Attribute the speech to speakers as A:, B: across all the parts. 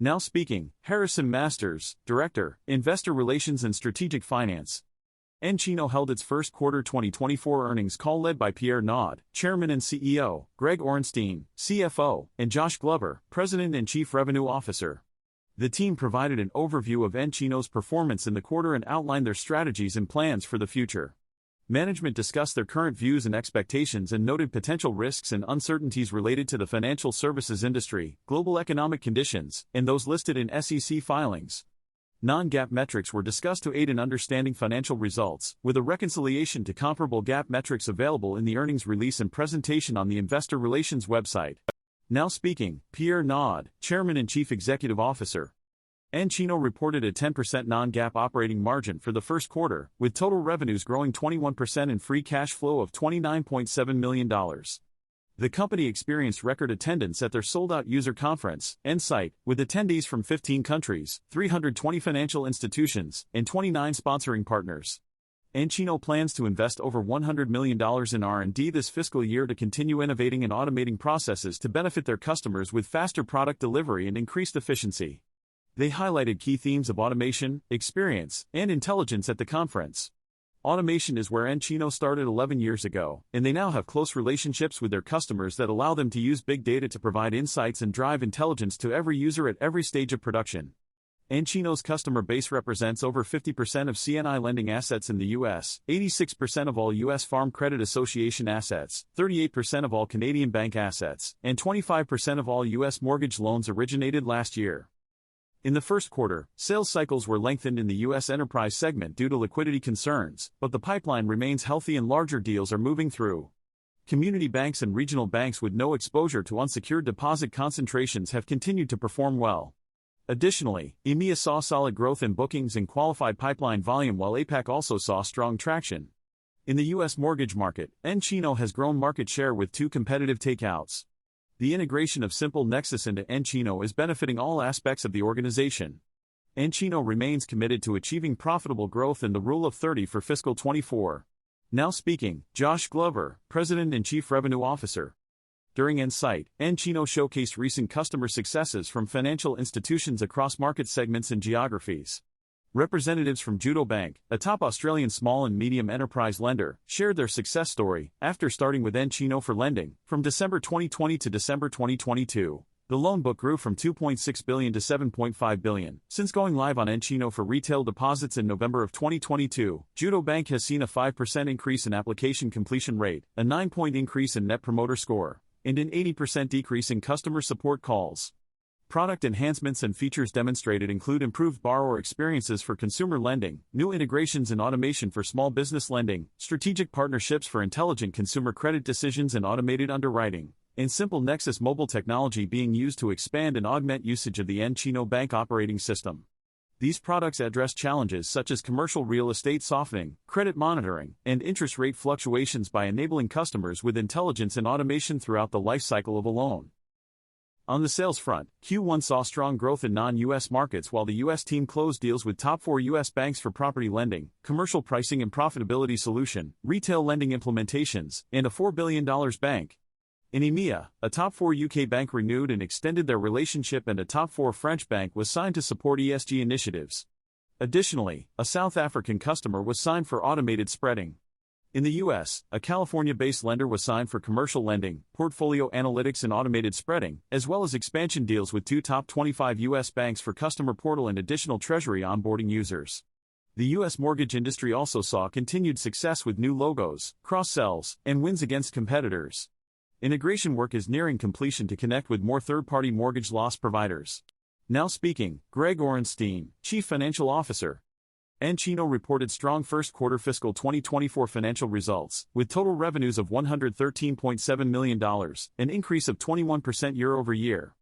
A: Now speaking, Harrison Masters, Director, Investor Relations and Strategic Finance. nCino held its first quarter 2024 earnings call led by Pierre Naud, Chairman and CEO, Greg Orenstein, CFO, and Josh Glover, President and Chief Revenue Officer. The team provided an overview of nCino's performance in the quarter and outlined their strategies and plans for the future. Management discussed their current views and expectations and noted potential risks and uncertainties related to the financial services industry, global economic conditions, and those listed in SEC filings. Non-GAAP metrics were discussed to aid in understanding financial results, with a reconciliation to comparable GAAP metrics available in the earnings release and presentation on the Investor Relations website. Now speaking, Pierre Naud, Chairman and Chief Executive Officer. nCino reported a 10% non-GAAP operating margin for the first quarter, with total revenues growing 21% and free cash flow of $29.7 million. The company experienced record attendance at their sold-out user conference, nCino, with attendees from 15 countries, 320 financial institutions, and 29 sponsoring partners. nCino plans to invest over $100 million in R&D this fiscal year to continue innovating and automating processes to benefit their customers with faster product delivery and increased efficiency. They highlighted key themes of automation, experience, and intelligence at the conference. Automation is where nCino started 11 years ago, and they now have close relationships with their customers that allow them to use big data to provide insights and drive intelligence to every user at every stage of production. nCino's customer base represents over 50% of CNI lending assets in the U.S., 86% of all U.S. Farm Credit Association assets, 38% of all Canadian bank assets, and 25% of all U.S. mortgage loans originated last year. In the first quarter, sales cycles were lengthened in the U.S. enterprise segment due to liquidity concerns, but the pipeline remains healthy and larger deals are moving through. Community banks and regional banks with no exposure to unsecured deposit concentrations have continued to perform well. Additionally, EMEA saw solid growth in bookings and qualified pipeline volume while APAC also saw strong traction. In the U.S. mortgage market, nCino has grown market share with 2 competitive takeouts. The integration of Simple Nexus into nCino is benefiting all aspects of the organization. nCino remains committed to achieving profitable growth in the Rule of 30 for fiscal 24. Now speaking, Josh Glover, President and Chief Revenue Officer. During nCino, nCino showcased recent customer successes from financial institutions across market segments and geographies. Representatives from Judo Bank, a top Australian small and medium enterprise lender, shared their success story. After starting with nCino for lending, from December 2020 to December 2022, the loan book grew from $2.6 billion to $7.5 billion. Since going live on nCino for retail deposits in November of 2022, Judo Bank has seen a 5% increase in application completion rate, a 9-point increase in Net Promoter Score, and an 80% decrease in customer support calls. Product enhancements and features demonstrated include improved borrower experiences for consumer lending, new integrations and automation for small business lending, strategic partnerships for intelligent consumer credit decisions and automated underwriting, and Simple Nexus mobile technology being used to expand and augment usage of the nCino Bank operating system. These products address challenges such as commercial real estate softening, credit monitoring, and interest rate fluctuations by enabling customers with intelligence and automation throughout the life cycle of a loan. On the sales front, Q1 saw strong growth in non-U.S. markets while the U.S. team closed deals with top 4 U.S. banks for property lending, commercial pricing and profitability solution, retail lending implementations, and a $4 billion bank. In EMEA, a top 4 UK bank renewed and extended their relationship and a top 4 French bank was signed to support ESG initiatives. Additionally, a South African customer was signed for automated spreading. In the U.S., a California-based lender was signed for commercial lending, portfolio analytics and automated spreading, as well as expansion deals with 2 top 25 U.S. banks for customer portal and additional treasury onboarding users. The U.S. mortgage industry also saw continued success with new logos, cross-sells, and wins against competitors. Integration work is nearing completion to connect with more third-party mortgage loss providers. Now speaking, Greg Orenstein, Chief Financial Officer. nCino reported strong first quarter fiscal 2024 financial results, with total revenues of $113.7 million, an increase of 21% year-over-year.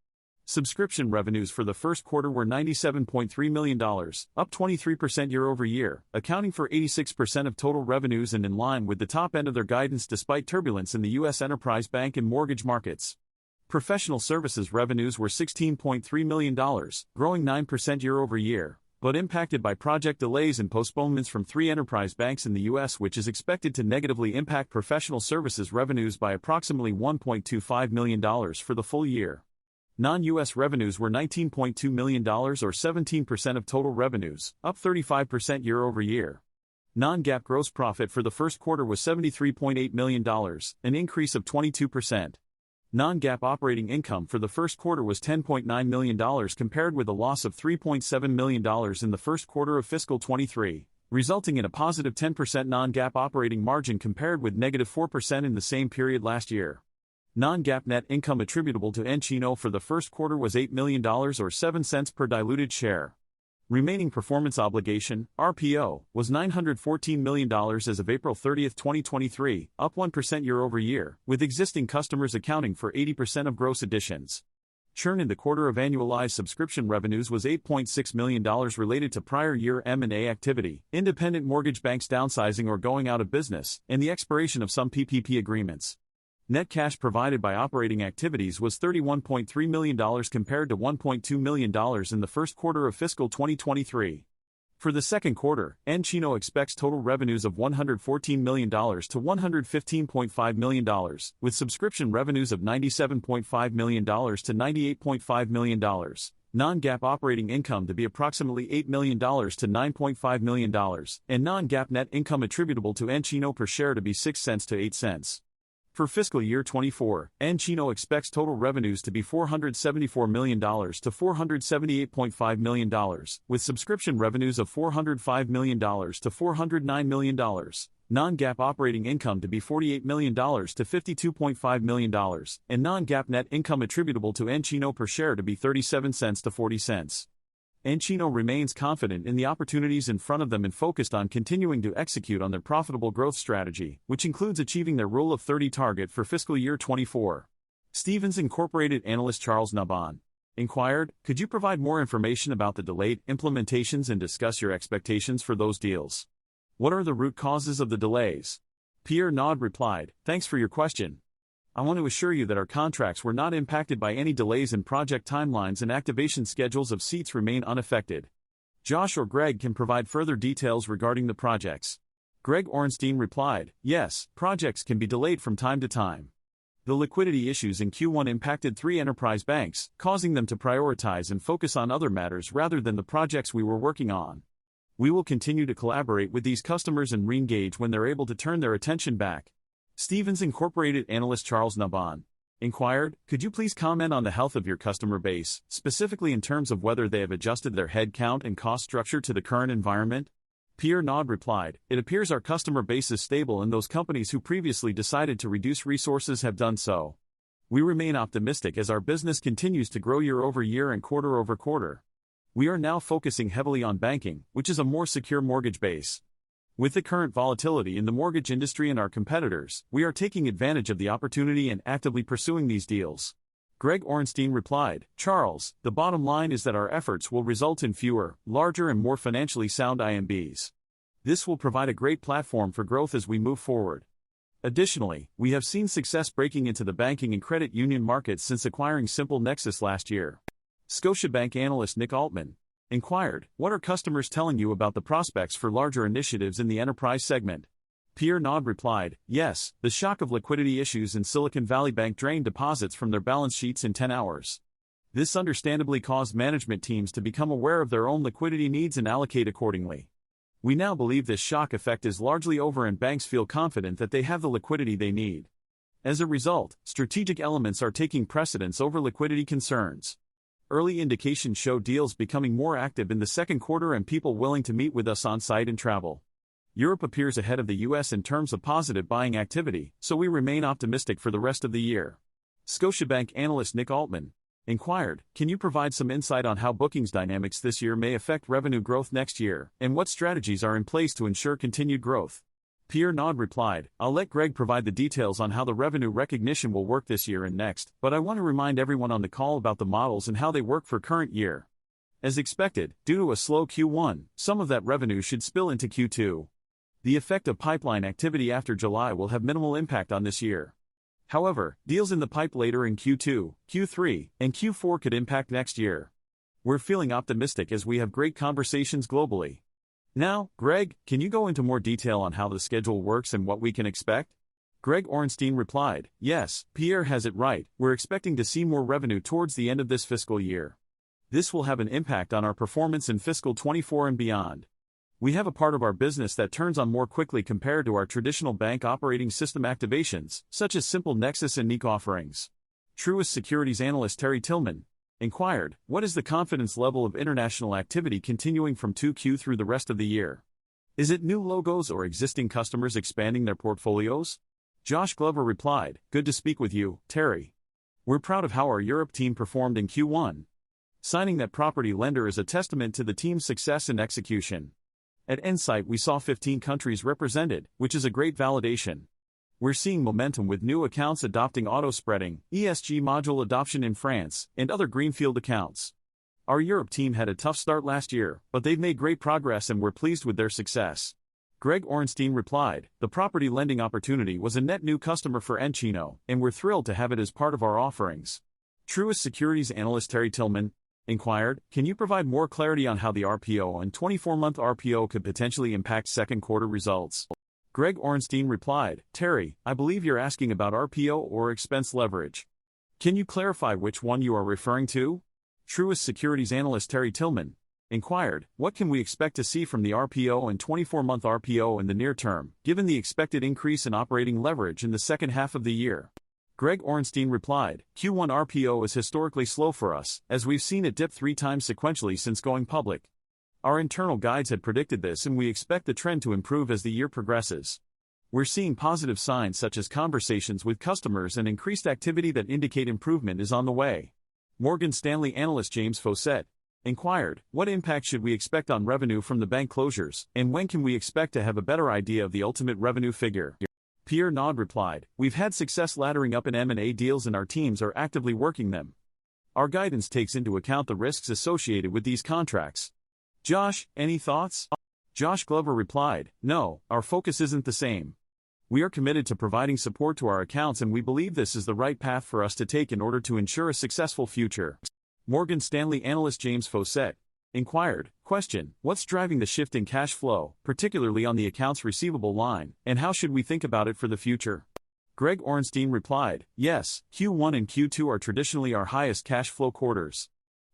A: Subscription revenues for the first quarter were $97.3 million, up 23% year-over-year, accounting for 86% of total revenues and in line with the top end of their guidance despite turbulence in the U.S. enterprise bank and mortgage markets. Professional services revenues were $16.3 million, growing 9% year-over-year, but impacted by project delays and postponements from 3 enterprise banks in the U.S., which is expected to negatively impact professional services revenues by approximately $1.25 million for the full year. Non-US revenues were $19.2 million or 17% of total revenues, up 35% year-over-year. Non-GAAP gross profit for the first quarter was $73.8 million, an increase of 22%. Non-GAAP operating income for the first quarter was $10.9 million compared with a loss of $3.7 million in the first quarter of fiscal 23, resulting in a positive 10% non-GAAP operating margin compared with negative 4% in the same period last year. Non-GAAP net income attributable to nCino for the first quarter was $8 million or 7 cents per diluted share. Remaining performance obligation, RPO, was $914 million as of April 30, 2023, up 1% year-over-year, with existing customers accounting for 80% of gross additions. Churn in the quarter of annualized subscription revenues was $8.6 million related to prior year M&A activity, independent mortgage banks downsizing or going out of business, and the expiration of some PPP agreements. Net cash provided by operating activities was $31.3 million compared to $1.2 million in the first quarter of fiscal 2023. For the second quarter, nCino expects total revenues of $114 million to $115.5 million, with subscription revenues of $97.5 million to $98.5 million. Non-GAAP operating income to be approximately $8 million to $9.5 million, and non-GAAP net income attributable to nCino per share to be 6 cents to 8 cents. For fiscal year 24, nCino expects total revenues to be $474 million to $478.5 million, with subscription revenues of $405 million to $409 million, non-GAAP operating income to be $48 million to $52.5 million, and non-GAAP net income attributable to nCino per share to be 37 cents to 40 cents. nCino remains confident in the opportunities in front of them and focused on continuing to execute on their profitable growth strategy, which includes achieving their Rule of 30 target for fiscal year 24. Stephens Incorporated analyst Charles Nabhan inquired, "Could you provide more information about the delayed implementations and discuss your expectations for those deals? What are the root causes of the delays?" Pierre Naud replied, "Thanks for your question. I want to assure you that our contracts were not impacted by any delays in project timelines and activation schedules of seats remain unaffected. Josh or Greg can provide further details regarding the projects." Greg Orenstein replied, "Yes, projects can be delayed from time to time. The liquidity issues in Q1 impacted 3 enterprise banks, causing them to prioritize and focus on other matters rather than the projects we were working on. We will continue to collaborate with these customers and re-engage when they're able to turn their attention back." Stephens Incorporated analyst Charles Nabhan inquired, "Could you please comment on the health of your customer base, specifically in terms of whether they have adjusted their head count and cost structure to the current environment?" Pierre Naud replied, "It appears our customer base is stable and those companies who previously decided to reduce resources have done so. We remain optimistic as our business continues to grow year over year and quarter over quarter. We are now focusing heavily on banking, which is a more secure mortgage base. With the current volatility in the mortgage industry and our competitors, we are taking advantage of the opportunity and actively pursuing these deals." Greg Orenstein replied, "Charles, the bottom line is that our efforts will result in fewer, larger and more financially sound IMBs. This will provide a great platform for growth as we move forward. Additionally, we have seen success breaking into the banking and credit union markets since acquiring Simple Nexus last year." Scotiabank analyst Nick Altman inquired, "What are customers telling you about the prospects for larger initiatives in the enterprise segment?" Pierre Naud replied, "Yes, the shock of liquidity issues in Silicon Valley Bank drained deposits from their balance sheets in 10 hours. This understandably caused management teams to become aware of their own liquidity needs and allocate accordingly. We now believe this shock effect is largely over and banks feel confident that they have the liquidity they need. As a result, strategic elements are taking precedence over liquidity concerns. Early indications show deals becoming more active in the second quarter and people willing to meet with us on site and travel. Europe appears ahead of the US in terms of positive buying activity, so we remain optimistic for the rest of the year." Scotiabank analyst Nick Altman inquired, "Can you provide some insight on how bookings dynamics this year may affect revenue growth next year, and what strategies are in place to ensure continued growth?" Pierre Naud replied, "I'll let Greg provide the details on how the revenue recognition will work this year and next, but I want to remind everyone on the call about the models and how they work for current year. As expected, due to a slow Q1, some of that revenue should spill into Q2. The effect of pipeline activity after July will have minimal impact on this year. However, deals in the pipe later in Q2, Q3, and Q4 could impact next year. We're feeling optimistic as we have great conversations globally. Now, Greg, can you go into more detail on how the schedule works and what we can expect?" Greg Orenstein replied, yes, Pierre has it right, we're expecting to see more revenue towards the end of this fiscal year. This will have an impact on our performance in fiscal 24 and beyond. We have a part of our business that turns on more quickly compared to our traditional bank operating system activations, such as simple Nexus and NCINO offerings. Truist Securities analyst Terry Tillman inquired, what is the confidence level of international activity continuing from 2Q through the rest of the year? Is it new logos or existing customers expanding their portfolios? Josh Glover replied, good to speak with you, Terry. We're proud of how our Europe team performed in Q1. Signing that property lender is a testament to the team's success and execution. At nCino we saw 15 countries represented, which is a great validation. We're seeing momentum with new accounts adopting auto-spreading, ESG module adoption in France, and other greenfield accounts. Our Europe team had a tough start last year, but they've made great progress and we're pleased with their success. Greg Orenstein replied, the property lending opportunity was a net new customer for nCino, and we're thrilled to have it as part of our offerings. Truist Securities analyst Terry Tillman inquired, can you provide more clarity on how the RPO and 24-month RPO could potentially impact second quarter results? Greg Orenstein replied, Terry, I believe you're asking about RPO or expense leverage. Can you clarify which one you are referring to? Truist Securities analyst Terry Tillman inquired, what can we expect to see from the RPO and 24-month RPO in the near term, given the expected increase in operating leverage in the second half of the year? Greg Orenstein replied, Q1 RPO is historically slow for us, as we've seen it dip 3 times sequentially since going public. Our internal guides had predicted this and we expect the trend to improve as the year progresses. We're seeing positive signs such as conversations with customers and increased activity that indicate improvement is on the way. Morgan Stanley analyst James Fawcett inquired, what impact should we expect on revenue from the bank closures, and when can we expect to have a better idea of the ultimate revenue figure? Pierre Naud replied, we've had success laddering up in M&A deals and our teams are actively working them. Our guidance takes into account the risks associated with these contracts. Josh, any thoughts? Josh Glover replied, no, our focus isn't the same. We are committed to providing support to our accounts and we believe this is the right path for us to take in order to ensure a successful future. Morgan Stanley analyst James Fawcett inquired, question, what's driving the shift in cash flow, particularly on the accounts receivable line, and how should we think about it for the future? Greg Orenstein replied, yes, Q1 and Q2 are traditionally our highest cash flow quarters.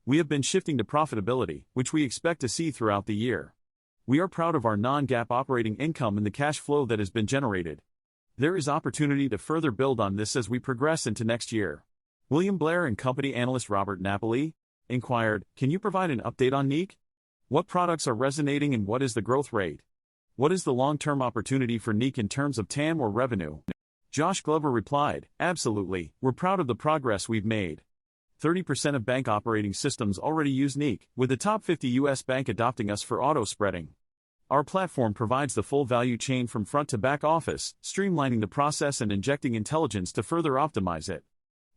A: We have been shifting to profitability, which we expect to see throughout the year. We are proud of our non-GAAP operating income and the cash flow that has been generated. There is opportunity to further build on this as we progress into next year. William Blair & Company analyst Robert Napoli inquired, can you provide an update on nCino? What products are resonating and what is the growth rate? What is the long-term opportunity for nCino in terms of TAM or revenue? Josh Glover replied, absolutely, we're proud of the progress we've made. 30% of bank operating systems already use nCino, with the top 50 U.S. bank adopting us for auto-spreading. Our platform provides the full value chain from front to back office, streamlining the process and injecting intelligence to further optimize it.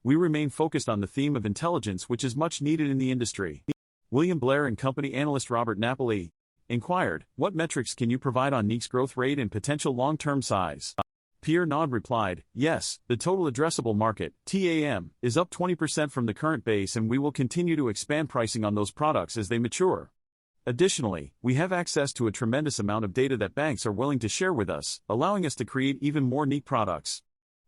A: We remain focused on the theme of intelligence which is much needed in the industry. William Blair & Company analyst Robert Napoli inquired, what metrics can you provide on nCino's growth rate and potential long-term size? Pierre Naud replied, yes, the total addressable market, TAM, is up 20% from the current base and we will continue to expand pricing on those products as they mature. Additionally, we have access to a tremendous amount of data that banks are willing to share with us, allowing us to create even more nCino products.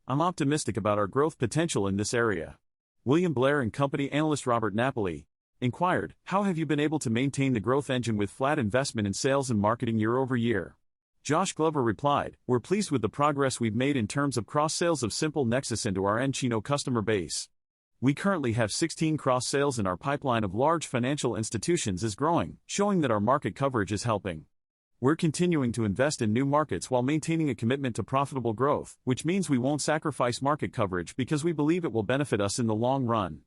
A: I'm optimistic about our growth potential in this area. William Blair & Company analyst Robert Napoli inquired, how have you been able to maintain the growth engine with flat investment in sales and marketing year over year? Josh Glover replied, we're pleased with the progress we've made in terms of cross-sales of Simple Nexus into our nCino customer base. We currently have 16 cross-sales and our pipeline of large financial institutions is growing, showing that our market coverage is helping. We're continuing to invest in new markets while maintaining a commitment to profitable growth, which means we won't sacrifice market coverage because we believe it will benefit us in the long run.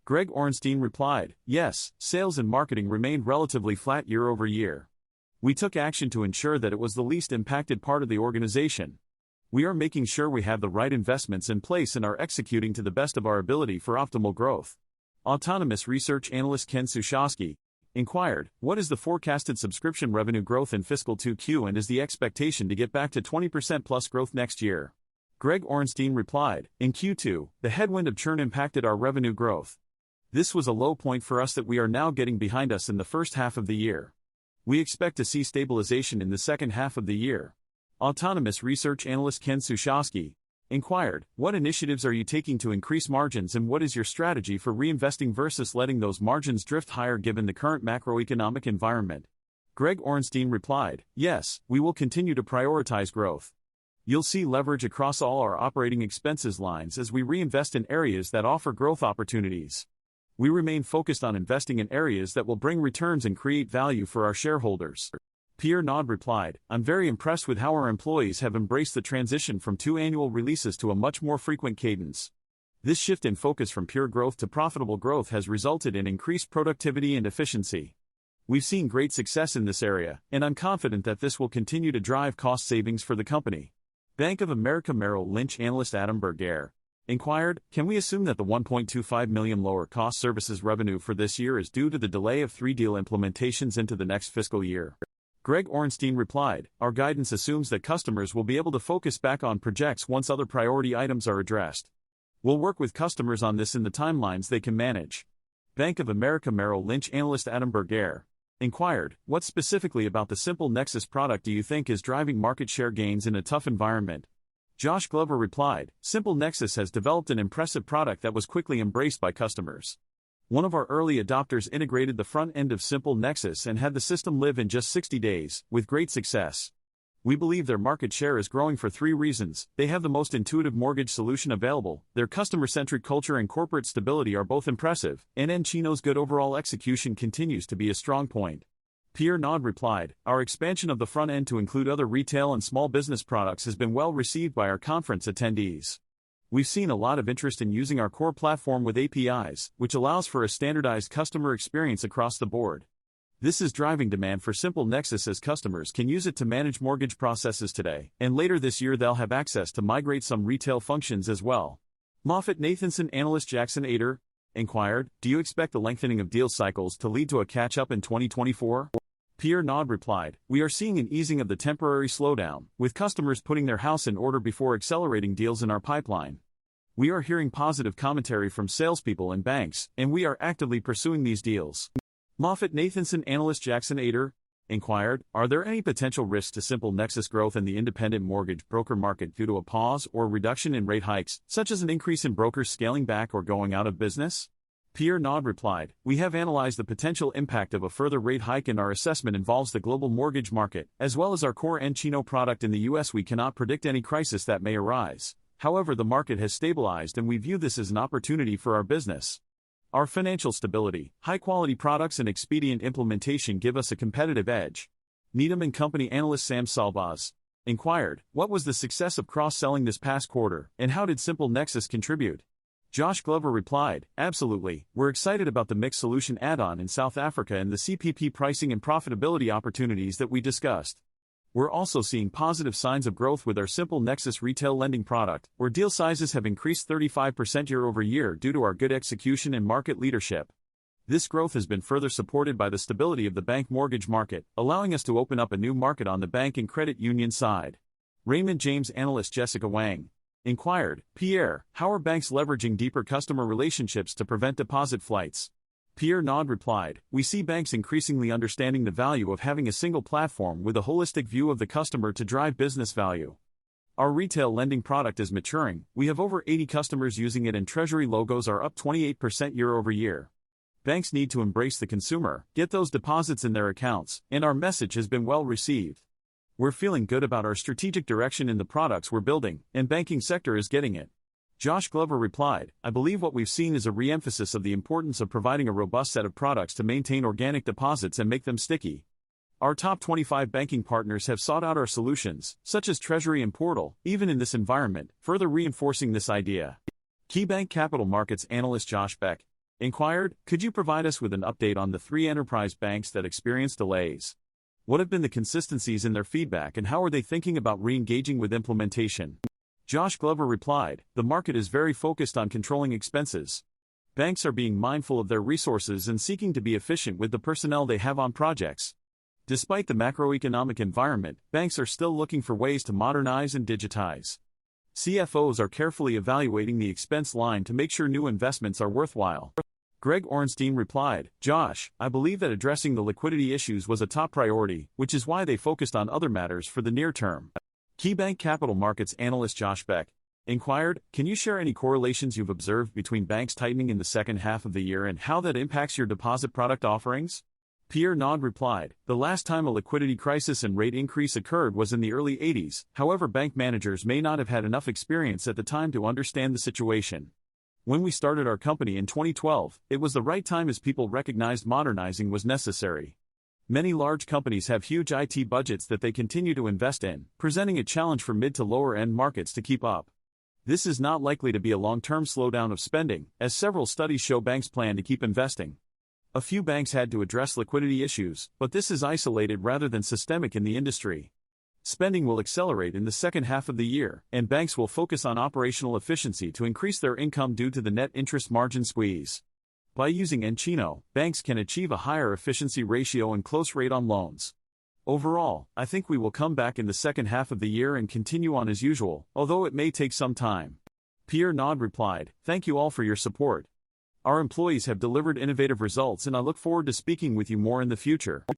A: Greg Orenstein replied, yes, sales and marketing remained relatively flat year over year. We took action to ensure that it was the least impacted part of the organization. We are making sure we have the right investments in place and are executing to the best of our ability for optimal growth. Autonomous research analyst Ken Sushowski inquired, what is the forecasted subscription revenue growth in fiscal 2Q and is the expectation to get back to 20% plus growth next year? Greg Orenstein replied, in Q2, the headwind of churn impacted our revenue growth. This was a low point for us that we are now getting behind us in the first half of the year. We expect to see stabilization in the second half of the year. Autonomous research analyst Ken Sushowski inquired, what initiatives are you taking to increase margins and what is your strategy for reinvesting versus letting those margins drift higher given the current macroeconomic environment? Greg Orenstein replied, yes, we will continue to prioritize growth. You'll see leverage across all our operating expenses lines as we reinvest in areas that offer growth opportunities. We remain focused on investing in areas that will bring returns and create value for our shareholders. Pierre Naud replied, I'm very impressed with how our employees have embraced the transition from 2 annual releases to a much more frequent cadence. This shift in focus from pure growth to profitable growth has resulted in increased productivity and efficiency. We've seen great success in this area, and I'm confident that this will continue to drive cost savings for the company. Bank of America Merrill Lynch analyst Adam Bergere inquired, can we assume that the $1.25 million lower cost services revenue for this year is due to the delay of 3 deal implementations into the next fiscal year? Greg Orenstein replied, our guidance assumes that customers will be able to focus back on projects once other priority items are addressed. We'll work with customers on this in the timelines they can manage. Bank of America Merrill Lynch analyst Adam Bergere inquired, what specifically about the Simple Nexus product do you think is driving market share gains in a tough environment? Josh Glover replied, Simple Nexus has developed an impressive product that was quickly embraced by customers. One of our early adopters integrated the front end of Simple Nexus and had the system live in just 60 days, with great success. We believe their market share is growing for 3 reasons. They have the most intuitive mortgage solution available, their customer-centric culture and corporate stability are both impressive, and nCino's good overall execution continues to be a strong point. Pierre Naud replied, our expansion of the front end to include other retail and small business products has been well received by our conference attendees. We've seen a lot of interest in using our core platform with APIs, which allows for a standardized customer experience across the board. This is driving demand for Simple Nexus as customers can use it to manage mortgage processes today, and later this year they'll have access to migrate some retail functions as well. MoffettNathanson analyst Jackson Ader inquired, do you expect the lengthening of deal cycles to lead to a catch-up in 2024? Pierre Naud replied, we are seeing an easing of the temporary slowdown, with customers putting their house in order before accelerating deals in our pipeline. We are hearing positive commentary from salespeople and banks, and we are actively pursuing these deals. MoffettNathanson analyst Jackson Ader inquired, are there any potential risks to Simple Nexus growth in the independent mortgage broker market due to a pause or reduction in rate hikes, such as an increase in brokers scaling back or going out of business? Pierre Naud replied, we have analyzed the potential impact of a further rate hike and our assessment involves the global mortgage market, as well as our core nCino product in the US. We cannot predict any crisis that may arise. However, the market has stabilized and we view this as an opportunity for our business. Our financial stability, high-quality products and expedient implementation give us a competitive edge. Needham & Company analyst Sam Salvaz inquired, what was the success of cross-selling this past quarter, and how did Simple Nexus contribute? Josh Glover replied, absolutely, we're excited about the mixed solution add-on in South Africa and the CPP pricing and profitability opportunities that we discussed. We're also seeing positive signs of growth with our Simple Nexus retail lending product, where deal sizes have increased 35% year-over-year due to our good execution and market leadership. This growth has been further supported by the stability of the bank mortgage market, allowing us to open up a new market on the bank and credit union side. Raymond James analyst Jessica Wang inquired, Pierre, how are banks leveraging deeper customer relationships to prevent deposit flights? Pierre Naud replied, we see banks increasingly understanding the value of having a single platform with a holistic view of the customer to drive business value. Our retail lending product is maturing, we have over 80 customers using it and treasury logos are up 28% year-over-year. Banks need to embrace the consumer, get those deposits in their accounts, and our message has been well received. We're feeling good about our strategic direction in the products we're building, and banking sector is getting it. Josh Glover replied, I believe what we've seen is a re-emphasis of the importance of providing a robust set of products to maintain organic deposits and make them sticky. Our top 25 banking partners have sought out our solutions, such as Treasury and Portal, even in this environment, further reinforcing this idea. KeyBank Capital Markets analyst Josh Beck inquired, could you provide us with an update on the 3 enterprise banks that experienced delays? What have been the consistencies in their feedback and how are they thinking about re-engaging with implementation? Josh Glover replied, the market is very focused on controlling expenses. Banks are being mindful of their resources and seeking to be efficient with the personnel they have on projects. Despite the macroeconomic environment, banks are still looking for ways to modernize and digitize. CFOs are carefully evaluating the expense line to make sure new investments are worthwhile. Greg Orenstein replied, Josh, I believe that addressing the liquidity issues was a top priority, which is why they focused on other matters for the near term. KeyBank Capital Markets analyst Josh Beck inquired, can you share any correlations you've observed between banks tightening in the second half of the year and how that impacts your deposit product offerings? Pierre Naud replied, the last time a liquidity crisis and rate increase occurred was in the early 80s, however bank managers may not have had enough experience at the time to understand the situation. When we started our company in 2012, it was the right time as people recognized modernizing was necessary. Many large companies have huge IT budgets that they continue to invest in, presenting a challenge for mid to lower-end markets to keep up. This is not likely to be a long-term slowdown of spending, as several studies show banks plan to keep investing. A few banks had to address liquidity issues, but this is isolated rather than systemic in the industry. Spending will accelerate in the second half of the year, and banks will focus on operational efficiency to increase their income due to the net interest margin squeeze. By using nCino, banks can achieve a higher efficiency ratio and close rate on loans. Overall, I think we will come back in the second half of the year and continue on as usual, although it may take some time. Pierre Naud replied, thank you all for your support. Our employees have delivered innovative results and I look forward to speaking with you more in the future.